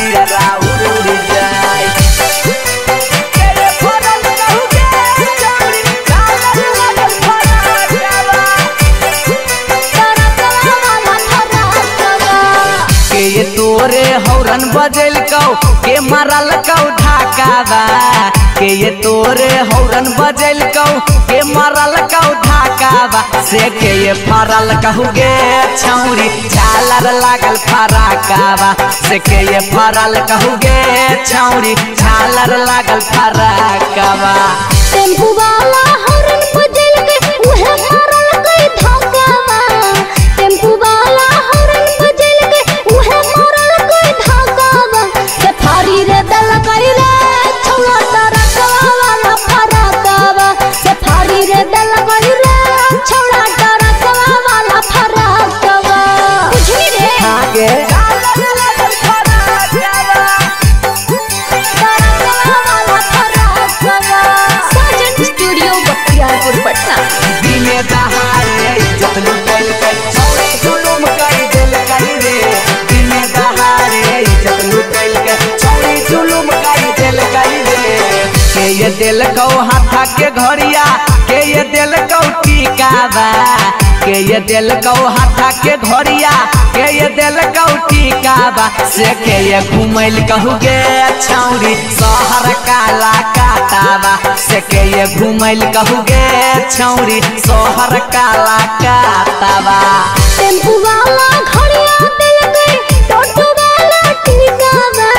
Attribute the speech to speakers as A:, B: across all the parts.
A: जियरा उड़ जाए। ये तोरे हौरन बजल कौ के मारल कौ ढाकावा के ये तोरे हौरन बजल कौ के मारल कौ ढाकावा से के ये फरल कहू गे छौरी झालर लागल फराकावा से के ये फरल कहू गे छौरी झालर लागल फराकावा।
B: टेम्पू वाला हौरन बजल के उहे मारल कई ढाकावा टेम्पू वाला हौरन बजल के उहे मारल कई ढाकावा से फारी रे दल कई रे छौला डरकवा वाला फराकावा से फारी रे दल कई रे छौला डरकवा वाला फराकावा। बुझी रे
A: आगे दिने दहाड़े इज्जत लुटल कई छौरी जुलुम कई दिल कई रे दिने दहाड़े इज्जत लुटल कई छौरी जुलुम कई दिल कई रे के ये दिल कौ हाथा के घड़िया के ये दिल कौ टीकावा के ये दिल कौ हाथा के घड़िया के ये दिल कौ टीकावा से के ये घुमैल कहू गे छौरी शहर काला काटावा से के ये घुमैल कहू गे छौरी शहर काला काटावा।
B: टेम्पू वाला घड़िया दिल गई टोटो वाला टीकावा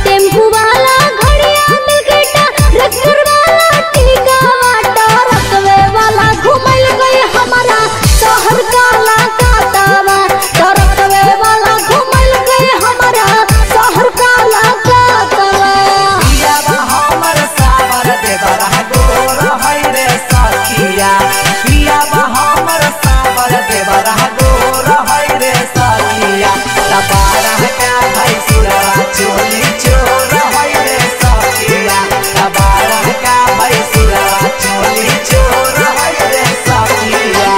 B: टेम्पू वाला घड़िया दिल गई रखपुर वाला टीकावा टरकवे वाला घुमैल गई हमारा शहर काला काटावा टरकवे वाला घुमैल गई हमारा शहर काला काटावा।
A: पियावा हमर सावर देवरा गोर है रे सखिया पियावा हमर सावर देवरा गोर है रे सखिया तबारा का भाई सुरवा चोली चोर है रे सखिया तबारा का भाई सुरवा चोली चोर है रे सखिया।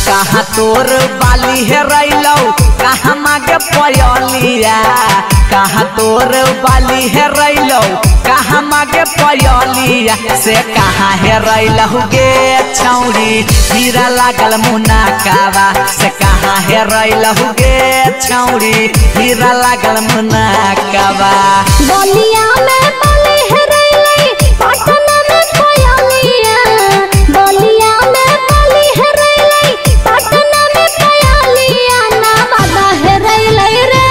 A: कहाँ तोर बाली है रैलौ कहाँ मागे पयलिया कहाँ तोर बाली है रैलौ कहाँ मागे पयलिया से कहाँ है रैलहु गे छौरी हीरा लागल मुनाकावा से कहाँ है रैलहु गे छौरी हीरा लागल मुनाकावा।
B: बलिया में बाली है रैलै पटना में पयलिया बलिया में बाली है रैलै पटना में पयलिया नामादा है रैलै रे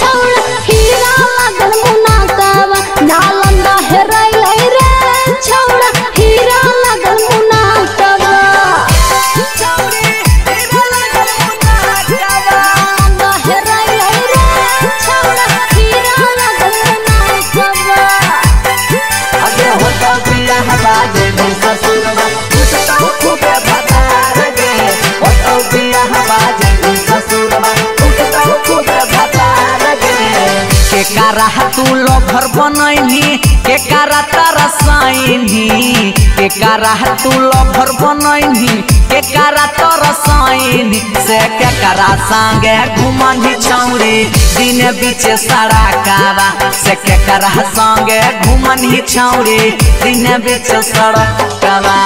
B: छौड़ा हीरा लागल मुनाकावा नालंदा है रैलै रे छौड़ा हीरा लागल मुनाकावा।
A: छौरी हीरा लागल मुनाकावा
B: नालंदा है रैलै रे छौड़ा हीरा लागल मुनाकावा।
A: अगे होता बियाह बाजे में ससुरवा पूछता खूबे भतार गे होता बियाह बाजे में ससुरवा पूछता खूबे भतार गे के कारा तू लोभर बनैनी के कारा तारा साइनी के कारा तू लोभर बनैनी के कारा तारा साइनी से के कारा संगे घुमनी छौरी दिन बीचे सड़कावा से के कारा संगे घुमनी छौरी दिन बीचे सड़कावा।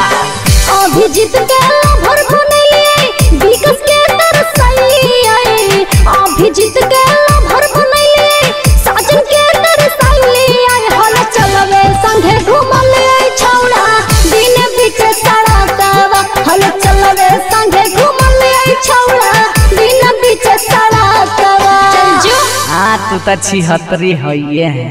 B: अभिजीत के लभर बनैलिए विकास के तरसैलिए अभिजीत के लभर बनैलिए साजन के तरसैलिए हल चलवे संगे घुमले छौड़ा दिन बीच सड़कावा हल चलवे संगे घुमले छौड़ा दिन बीच सड़कावा। चल जो
A: हाँ तू तो 76 है।